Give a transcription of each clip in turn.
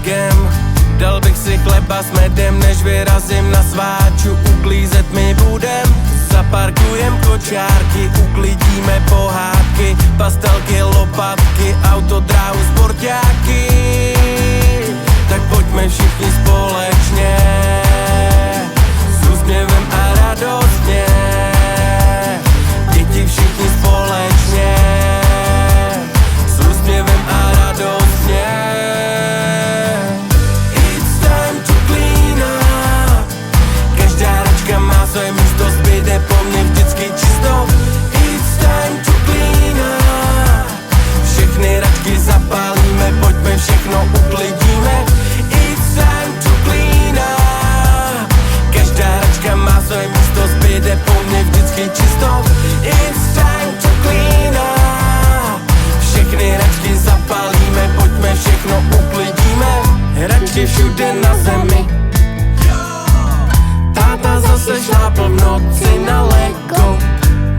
Volkswagen. Dal bych si chleba s medem, než vyrazím na sváču. Uklízet my budem, zaparkujem kočárky, uklidíme pohádky, pastelky, lopatky, autodráhu, sportáky. Tak pojďme všichni společně, s úsměvem a radostně, děti všichni společně, s úsměvem a radostně. It's time to clean up, každá račka má své místo, zbyde po mně vždycky čisto. It's time to clean up, všechny račky zapálíme, pojďme všechno uklidíme. It's time to clean up, každá račka má své místo, zbyde po mně vždycky čisto. It's time to clean up, všechny račky zapálíme, pojďme všechno uklidíme. Račky všude na zemi, táta zase šlápl v noci na Lego,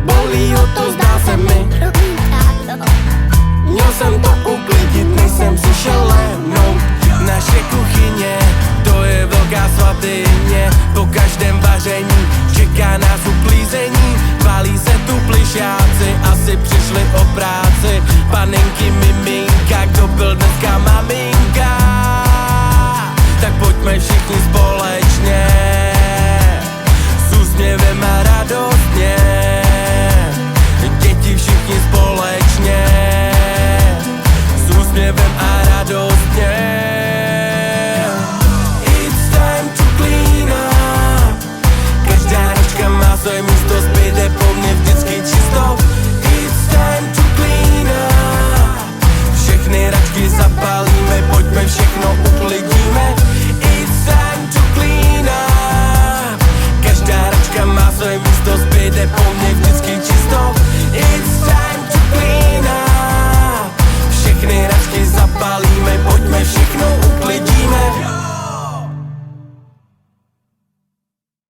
bolí ho to, zdá se mi. Měl jsem to uklidit, než jsem si šel lehnout. Naše kuchyně, to je velká svatyně, po každém vaření čeká nás uklízení. Válí se tu plišáci, asi přišli o práci, panenky, miminka, kdo byl dneska